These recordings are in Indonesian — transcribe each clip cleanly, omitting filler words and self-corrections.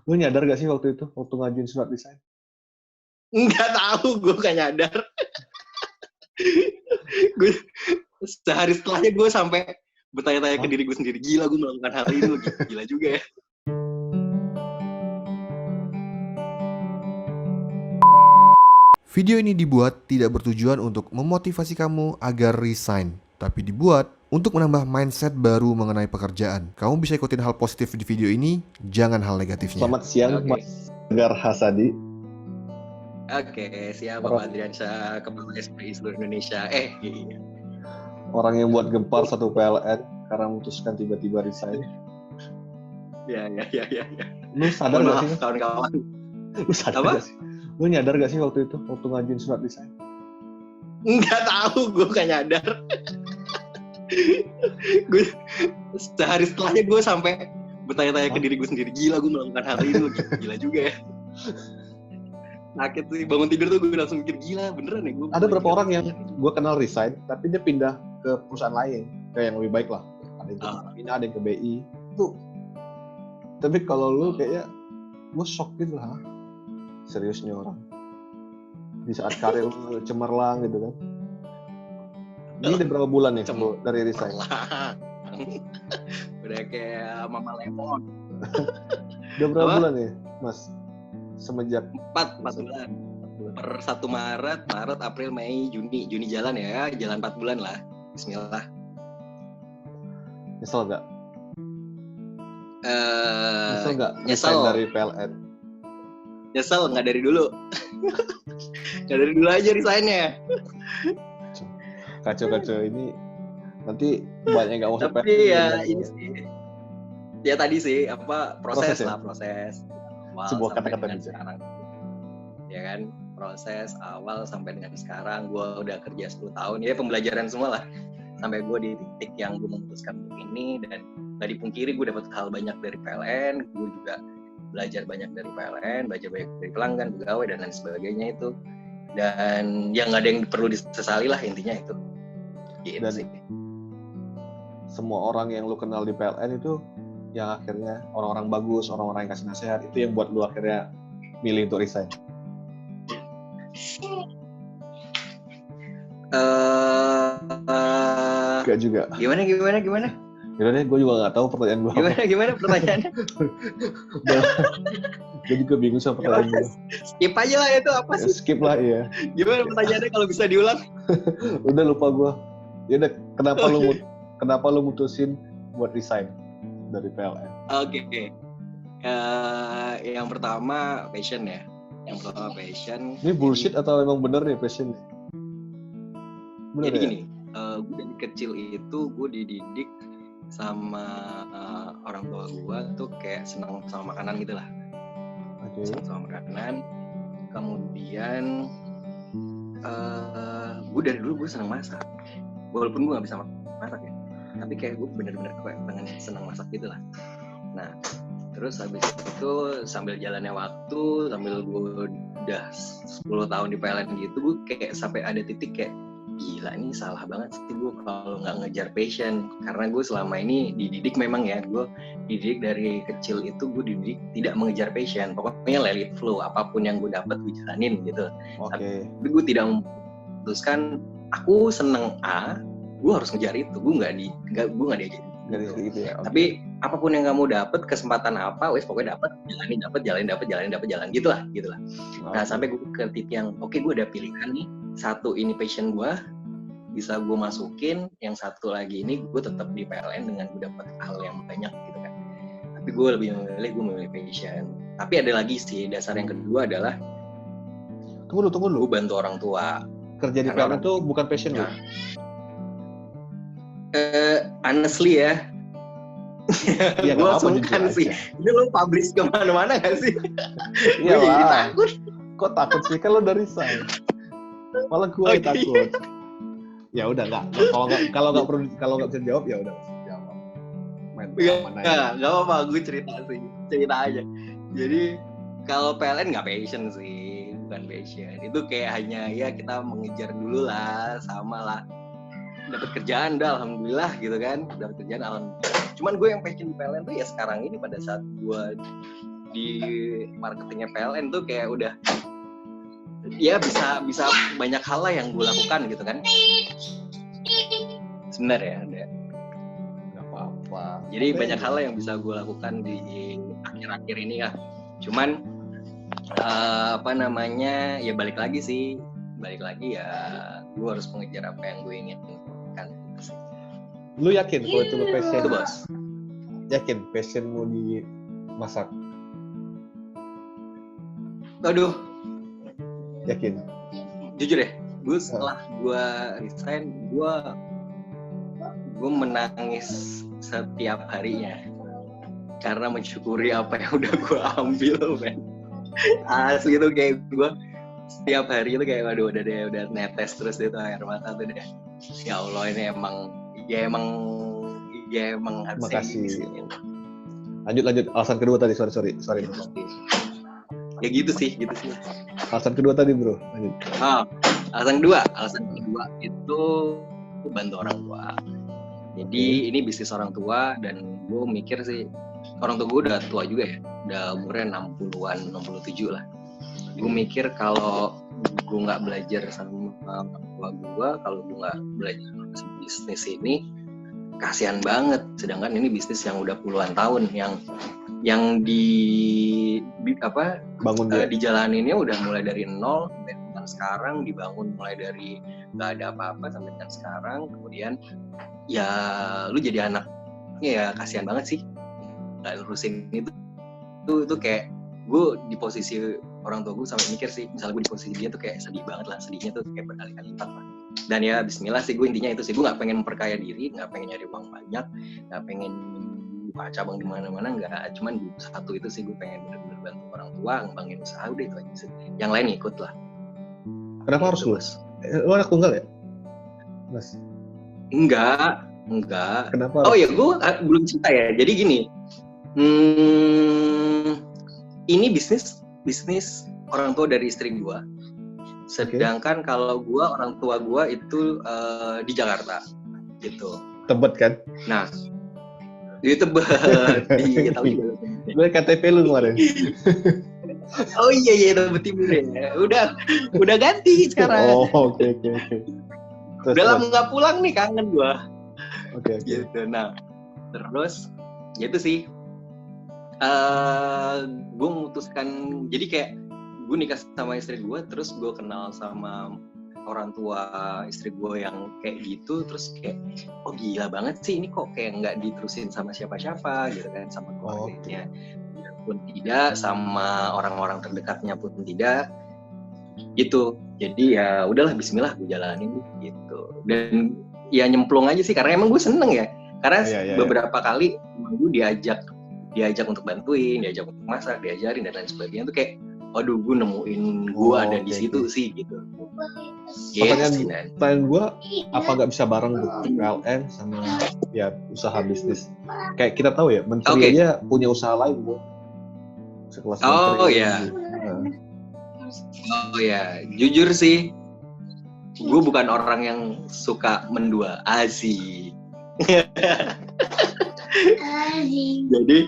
Lu nyadar gak sih waktu itu, waktu ngajuin surat resign? Nggak tahu, gue gak nyadar. Gue sehari setelahnya gue sampai bertanya-tanya ke diri gue sendiri, gila gue melakukan hal ini, gila juga ya. Video ini dibuat tidak bertujuan untuk memotivasi kamu agar resign, tapi dibuat untuk menambah mindset baru mengenai pekerjaan. Kamu bisa ikutin hal positif di video ini, jangan hal negatifnya. Selamat siang, Mas Agar Hasadi. Oke, siap Bapak Adriansyah, Kepala SPI seluruh Indonesia. Iya. Orang yang buat gempar satu PLN karena memutuskan tiba-tiba resign. Ya. Lu sadar gak sih? Kawan-kawan. Lu sadar gak sih? Lu nyadar gak sih waktu itu, waktu ngajuin surat resign? Nggak tahu, gue gak nyadar. Gue sehari setelahnya gue sampai bertanya-tanya ke diri gue sendiri, gila gue melakukan hal ini, gila juga ya. Sakit sih, bangun tidur tuh gue langsung mikir, gila beneran ya gue. Ada berapa orang yang gue kenal resign, tapi dia pindah ke perusahaan lain, kayak yang lebih baik lah. Ada yang ke Pertamina, ada yang ke BI. Tuh. Tapi kalau lu kayaknya, gue shock gitu lah. Seriusnya orang. Di saat karir lu cemerlang gitu kan. Ini udah berapa bulan nih dari resign? Udah kayak Mama Lemon. Udah berapa bulan nih, Mas? Semenjak 4 bulan. Per 1 Maret, April, Mei, Juni jalan ya. Jalan 4 bulan lah. Bismillah. Nyesel gak? Nyesel dari PLN? Nyesel, nggak dari dulu. Nggak dari dulu aja resignnya. Kacau ini nanti banyak nggak mau sampai. Tapi ya ini sih. Ya tadi sih proses. Sebuah kata-kata bisa. Sekarang. Ya kan, proses awal sampai dengan sekarang gue udah kerja 10 tahun. Ya pembelajaran semua lah. Sampai gue di titik yang gue memutuskan untuk ini, dan nggak dipungkiri gue dapat hal banyak dari PLN. Gue juga belajar banyak dari PLN, belajar banyak dari pelanggan, pegawai, dan lain sebagainya itu. Dan yang nggak ada yang perlu disesali lah, intinya itu. Gitu dan sih. Semua orang yang lu kenal di PLN itu yang akhirnya orang-orang bagus, orang-orang yang kasih nasihat, itu yang buat lu akhirnya milih untuk resign. Gak juga. Gimana? Gila deh, gue juga nggak tahu pertanyaan gue. Gimana pertanyaannya? Gue juga bingung sama pertanyaan gue. Skip aja lah itu, apa sih? Skip lah, iya. Gimana pertanyaannya kalau bisa diulang? Udah lupa gue. Ya udah, kenapa lu mutusin buat resign dari PLN? Oke. Yang pertama passion ya. Ini bullshit atau emang bener nih passion? Bener. Jadi gini, gue dari kecil itu gue dididik sama orang tua gue tuh kayak senang sama makanan gitu lah. Senang sama makanan. Kemudian gue dari dulu gue senang masak. Walaupun gue nggak bisa masak ya, tapi kayak gue bener-bener pengen senang masak gitu lah. Nah, terus habis itu sambil jalannya waktu, sambil gue udah 10 tahun di PLN gitu, gue kayak sampai ada titik kayak, gila ini salah banget sih gue kalau nggak ngejar passion. Karena gue selama ini dididik, memang ya, gue dididik dari kecil itu gue dididik tidak mengejar passion. Pokoknya let it flow, apapun yang gue dapat gue jalanin gitu. Tapi gue tidak memutuskan aku seneng A, gue harus ngejar itu. Gue nggak diajarin gitu ya. Tapi apapun yang kamu dapat, kesempatan apa, wes pokoknya dapat jalan gitulah. Nah, sampai gue ke titik yang oke, gue ada pilihan nih. Satu ini passion gue, bisa gue masukin. Yang satu lagi ini gue tetap di PLN dengan gue dapat hal yang banyak gitu kan. Tapi gue lebih memilih passion. Tapi ada lagi sih, dasar yang kedua adalah Tunggu dulu. Gue bantu orang tua. Kerja di PLN itu bukan passion lu? Honestly ya, gue sungkan sih. Ini lo publish kemana-mana gak sih? Iya lah. Takut. Kok takut sih? Kan lo dari resign. Malah gue takut. Ya udah nggak. Kalau nggak bisa jawab ya udah jawab. Nggak apa-apa. Gue cerita aja. Jadi kalau PLN nggak passion sih, bukan passion. Itu kayak hanya ya kita mengejar dulu lah, sama lah. Dapat kerjaan dah, alhamdulillah gitu kan. Dapat kerjaan alhamdulillah. Cuman gue yang passion di PLN tuh ya sekarang ini, pada saat gue di marketingnya PLN tuh kayak udah ya bisa banyak hal lah yang gue lakukan gitu kan. Sebentar ya, ada. Nggak apa-apa. Jadi banyak hal yang bisa gue lakukan di akhir-akhir ini ya. Cuman ya balik lagi ya gue harus mengejar apa yang gue inginkan. Lu yakin kalau itu lu passion? Itu bos. Yakin passionmu di masak? Aduh, Yakin? jujur ya, gue setelah gue resign, gue menangis setiap harinya karena mensyukuri apa yang udah gue ambil, men. Asli tuh kayak gue setiap hari itu kayak waduh udah netes terus itu air mata tuh deh. Ya Allah, ini emang harus Makasih. Lanjut alasan kedua tadi, sorry. Ya gitu sih. Alasan kedua tadi, bro. Lanjut. Alasan kedua itu bantu orang tua. Jadi ini bisnis orang tua, dan gue mikir sih orang tua gue udah tua juga ya, udah umurnya 60-an, 67 lah. Gue mikir kalau gue nggak belajar sama orang tua gue, kalau gue nggak belajar bisnis ini, kasihan banget. Sedangkan ini bisnis yang udah puluhan tahun, yang Bangun dia. dijalaninnya udah mulai dari nol dan sekarang dibangun mulai dari nggak ada apa-apa sampai dan sekarang. Kemudian ya lu jadi anak ya kasihan banget sih nggak lurusin itu kayak gue di posisi orang tua gue sampai mikir sih, misalnya gue di posisi dia tuh kayak sedih banget lah, sedihnya tuh kayak berkali-kali lipat lah. Dan ya bismillah sih, gue intinya itu sih, gue nggak pengen memperkaya diri, nggak pengen nyari uang banyak, nggak pengen buka cabang di mana-mana, nggak. Cuman satu itu sih, gue pengen benar-benar bantu orang tua ngembangin usaha, udah itu aja sih. Yang lain ikut lah. Kenapa harus lu? Lu anak tunggal ya, Mas? Enggak. Kenapa? Oh ya, gue belum cerita ya. Jadi gini, ini bisnis orang tua dari istri gue. Sedangkan kalau gue, orang tua gue itu di Jakarta, gitu. Tebet kan? Nah, di Tebet, tahu juga. Gue KTP lu kemarin. Oh iya Tebet Timur ya. Udah ganti sekarang. Oh oke. Udah lama nggak pulang nih, kangen gue. Oke. Gitu. Nah, terus gitu sih. Gue memutuskan, jadi kayak gue nikah sama istri gue, terus gue kenal sama orang tua istri gue yang kayak gitu, terus kayak oh gila banget sih ini, kok kayak nggak diterusin sama siapa-siapa gitu kan, sama keluarganya pun tidak, sama orang-orang terdekatnya pun tidak gitu. Jadi ya udahlah, bismillah gue jalanin gitu. Dan ya nyemplung aja sih, karena emang gue seneng ya, karena beberapa kali gue diajak untuk bantuin, diajak untuk masak, diajarin dan lain sebagainya, tuh kayak aduh gue nemuin gue ada di situ sih gitu. Pertanyaan gue, apa nggak bisa bareng tuh PLN sama ya usaha bisnis? Kayak kita tahu ya, menteri aja punya usaha lain bro. Sekelas menteri. Oh ya, jujur sih, gue bukan orang yang suka mendua, asik. Jadi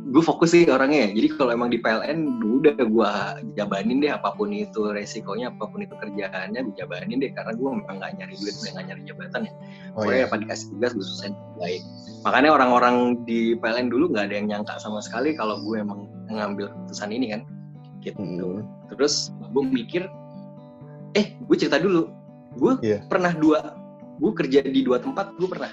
gue fokus sih orangnya. Jadi kalau emang di PLN udah gue jabanin deh, apapun itu resikonya, apapun itu kerjaannya gue jabanin deh, karena gue memang nggak nyari duit, nggak nyari jabatan ya. Pokoknya apa dikasih tugas gue selesaiin baik. Makanya orang-orang di PLN dulu nggak ada yang nyangka sama sekali kalau gue emang ngambil keputusan ini kan, gitu. Terus gue mikir, gue cerita dulu, gue pernah gue kerja di 2 tempat, gue pernah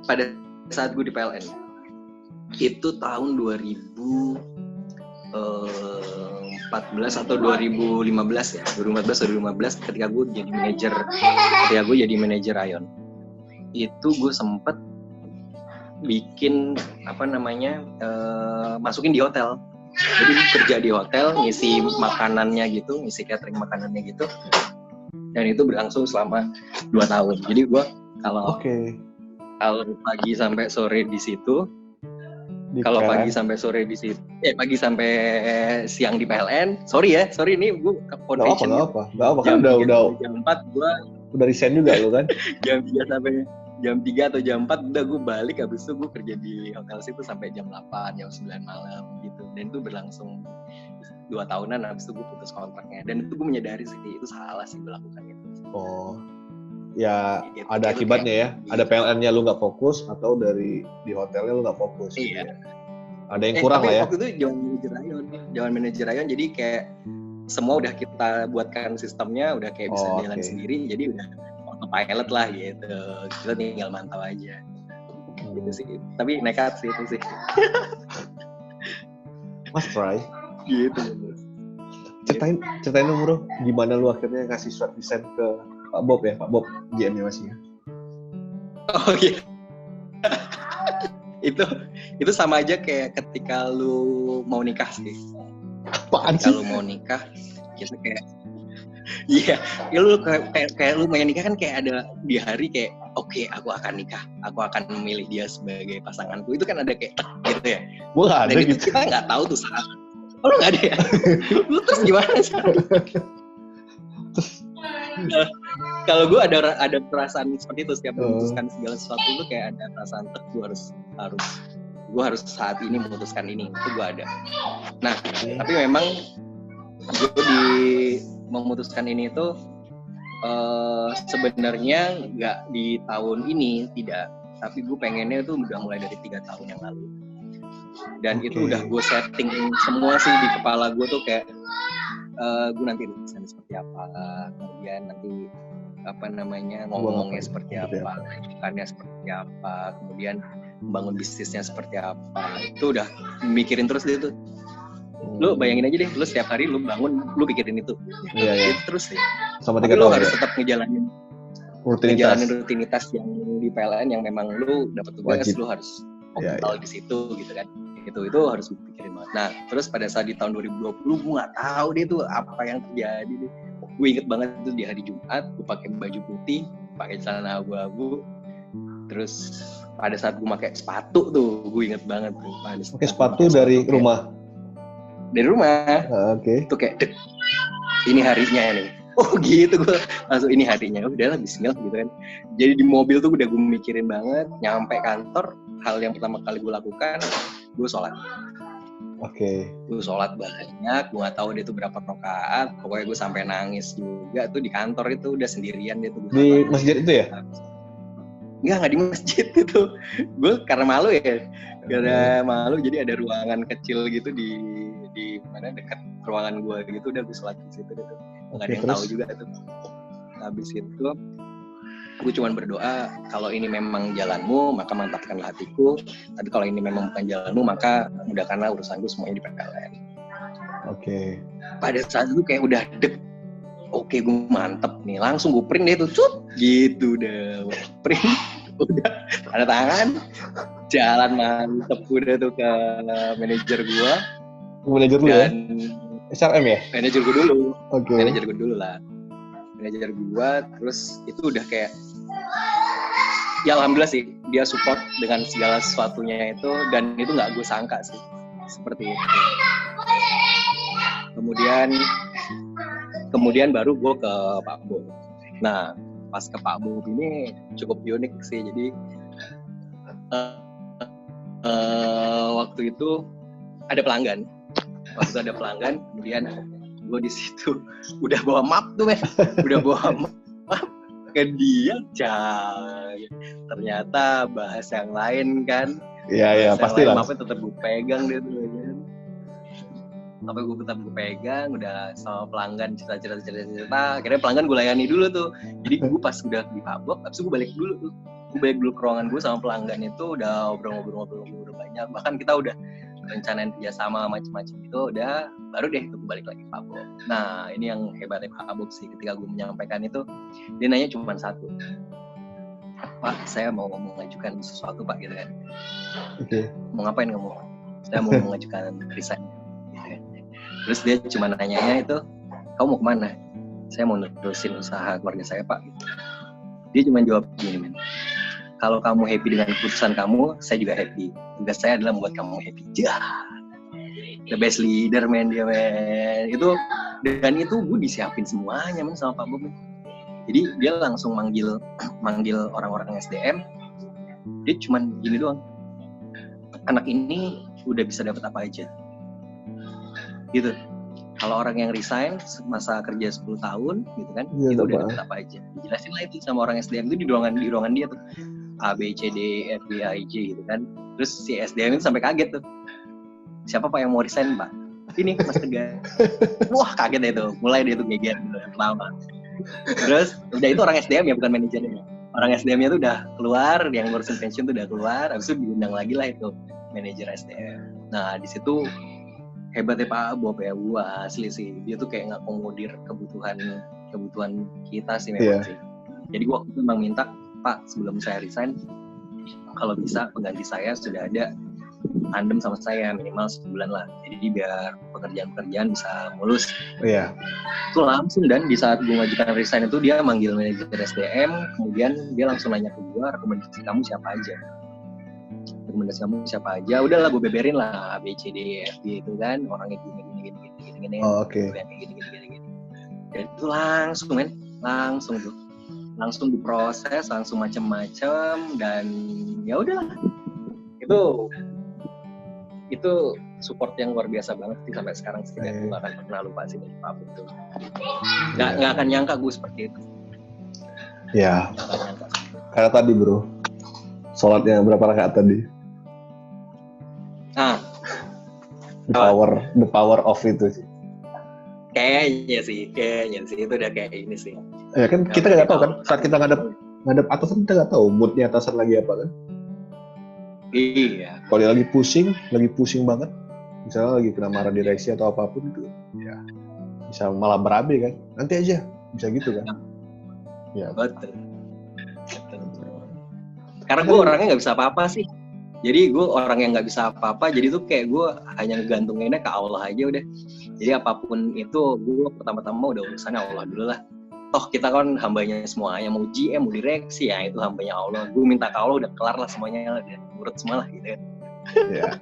pada saat gue di PLN. Itu tahun 2014 atau 2015 ya, 2014 ketika gue jadi manajer Ayon. Itu gue sempet bikin masukin di hotel. Jadi kerja di hotel, ngisi makanannya gitu, ngisi catering makanannya gitu. Dan itu berlangsung selama 2 tahun. Jadi gue kalau pagi sampai sore di situ, kalau pagi sampai sore di situ, pagi sampai siang di PLN. Sorry ini gue confession. Gak apa, kan udah jam 4 gue udah resign juga lo kan. jam 3 jam 3 atau jam 4 udah gue balik, habis itu gue kerja di hotel situ sampai jam 8, jam 9 malam gitu. Dan itu berlangsung 2 tahunan, habis itu gue putus kontraknya. Dan itu gue menyadari sih itu salah sih gue lakukan itu. Oh, ya Gitu, ada gitu akibatnya ya. kayak, Ada PLN-nya lu nggak fokus atau dari di hotelnya lu nggak fokus. Iya. Ada yang kurang lah ya. Waktu itu jaman manajer rayon, jadi kayak semua udah kita buatkan sistemnya, udah kayak bisa jalan sendiri, jadi udah autopilot lah gitu. Kita tinggal mantau aja. Gitu sih. Tapi nekat sih itu sih. Mas try. Gitu. Ceritain dong bro, gimana lu akhirnya ngasih surat desain ke Pak Bob ya, Pak Bob GM-nya masih ya? Oh iya. itu sama aja kayak ketika lu mau nikah sih. Apaan sih? Kalau mau nikah, kita kayak iya, ya lu kayak lu mau nikah kan kayak ada di hari kayak oke, aku akan nikah, aku akan memilih dia sebagai pasanganku. Itu kan ada kayak gitu ya. Gua nggak ada dan gitu. Itu kita nggak tahu tuh saat. Oh lu nggak ada ya? Lu terus gimana sih? Nah, kalau gue ada perasaan seperti itu setiap memutuskan segala sesuatu itu kayak ada perasaan gue harus saat ini memutuskan ini, itu gue ada. Nah tapi memang gue di memutuskan ini itu sebenarnya nggak di tahun ini, tidak, tapi gue pengennya itu udah mulai dari 3 tahun yang lalu. Dan itu udah gue setting semua sih di kepala gue tuh kayak gue nanti desain seperti apa, kemudian nanti ngomongnya seperti apa, bukannya seperti apa, kemudian membangun bisnisnya seperti apa. Itu udah mikirin terus deh tuh. Lu bayangin aja deh, lu setiap hari lu bangun, lu pikirin itu. Iya. Itu terus sih. Sama 3 tahun. Lu harus tetap ngejalanin rutinitas yang di PLN yang memang lu dapat tugas, lu harus optimal di situ gitu kan. Itu harus dipikirin banget. Nah, terus pada saat di tahun 2020 gue nggak tahu deh tuh apa yang terjadi deh. Gue inget banget itu di hari Jumat, gue pakai baju putih, pakai celana abu-abu. Terus pada saat gue pakai sepatu tuh, gue inget banget tuh. Pakai sepatu dari rumah. Dari rumah. Oke. Itu kayak ini harinya nih. Oh gitu, gue langsung ini harinya. Udahlah bismillah gitu kan. Jadi di mobil tuh udah gue mikirin banget. Nyampe kantor, hal yang pertama kali gue lakukan, gue sholat. Oke. Gue sholat banyak, gue nggak tahu dia tuh berapa rakaat. Pokoknya gue sampai nangis juga tuh di kantor itu udah sendirian dia tuh. Di masjid itu ya? Nggak di masjid itu. Gue karena malu ya, karena malu jadi ada ruangan kecil gitu di mana dekat ruangan gue gitu, udah gue sholat di situ gitu. Nggak ada yang tahu juga tuh. Habis itu gue cuma berdoa, kalau ini memang jalanmu maka mantapkanlah hatiku, tapi kalau ini memang bukan jalanmu maka mudahkanlah urusanku semuanya di PLN. Oke. Pada saat itu kayak udah oke, gue mantep nih, langsung gue print deh tuh, gitu udah print, udah tanda tangan, jalan mantep udah tuh ke manajer gue. Manajer dulu ya? SRM ya? Manajer gue dulu. Oke. Manajer gue dulu lah. Manajer gue, terus itu udah kayak, ya alhamdulillah sih dia support dengan segala sesuatunya itu, dan itu nggak gue sangka sih seperti itu. Kemudian baru gue ke Pak Bob. Nah pas ke Pak Bob ini cukup unik sih. Jadi waktu itu ada pelanggan. Kemudian gue di situ udah bawa map tuh udah bawa map ke dia, ternyata bahas yang lain kan. Iya pasti lah. Mapnya tetap gue pegang deh tuh kan. Sampai gue tetap gue pegang, udah sama pelanggan cerita. Akhirnya pelanggan gue layani dulu tuh. Jadi gue pas udah di Pak Bob, habis itu gue balik dulu tuh. Gue balik dulu ke ruangan gue sama pelanggan itu, udah ngobrol-ngobrol banyak. Bahkan kita udah rencanain kerjasama macam-macam itu, udah baru deh gue balik lagi Pak Bob. Nah ini yang hebatnya Pak Bob sih, ketika gue menyampaikan itu dia nanya cuma satu, Pak saya mau mengajukan sesuatu Pak gitu kan. Oke. Mau ngapain kamu? Saya mau mengajukan resign gitu kan. Terus dia cuma nanyanya itu, kamu mau kemana? Saya mau nerusin usaha keluarga saya Pak gitu. Dia cuma jawab gini, men, kalau kamu happy dengan keputusan kamu, saya juga happy. Tugas saya adalah membuat kamu happy. The best leader, men, dia, men. Dan itu gue disiapin semuanya, men, sama Pak Bob. Jadi dia langsung manggil orang-orang SDM. Dia cuman gini doang, anak ini udah bisa dapat apa aja gitu. Kalau orang yang resign masa kerja 10 tahun gitu kan, itu udah dapat apa aja. Dijelasin lah itu sama orang SDM itu di ruangan dia tuh. A, B, C, D, F, G, H, I, J gitu kan. Terus si SDM itu sampai kaget tuh. Siapa Pak yang mau resign Pak? Ini Mas Tegar. Wah kaget itu. Mulai dia tuh geger gitu, lama. Terus udah itu orang SDM ya, bukan manajernya. Orang SDM-nya tuh udah keluar, yang ngurusin pensiun tuh udah keluar. Habis itu diundang lagi lah itu manajer SDM. Nah di situ hebatnya Pak Bob ya, gua asli sih. Dia tuh kayak ngakomodir kebutuhan kita sih memang sih. Jadi gua waktu itu memang minta, Pak sebelum saya resign, kalau bisa pengganti saya sudah ada tandem sama saya minimal sebulan lah. Jadi biar pekerjaan bisa mulus. Iya. Itu langsung, dan di saat gue ngajukan resign itu dia manggil manajer SDM, kemudian dia langsung nanya ke gue, rekomendasi kamu siapa aja. Udahlah gue beberin lah A, B, C, D, F, G itu kan, orangnya gini. Oh, oke. Gini. Dan itu langsung diproses, langsung macam-macam, dan ya udahlah. Itu support yang luar biasa banget sih sampai sekarang. Setidaknya gue gak akan pernah lupa sih dari Pak itu. Gak akan nyangka gue seperti itu. Ya. Kayak tadi bro, sholatnya berapa rakaat tadi? The power of itu sih. Kayaknya sih itu udah kayak ini sih. Ya kan kita nggak tahu kan saat kita ngadep atasan, kita nggak tahu moodnya atasan lagi apa kan. Iya. Kalau dia lagi pusing banget, misalnya lagi kena marah direksi atau apapun itu, ya bisa malah berabe kan. Nanti aja, bisa gitu kan. Ya. Betul. Karena gue orangnya nggak bisa apa-apa sih. Jadi gue orang yang nggak bisa apa-apa. Jadi tuh kayak gue hanya ngegantunginnya ke Allah aja udah. Jadi apapun itu gue pertama-tama udah urusannya Allah dulu lah. Toh kita kan hambanya semuanya, mau GM, mau direksi ya itu hambanya Allah. Gue minta ke Allah udah kelar lah semuanya, udah urut semua lah gitu. Ya.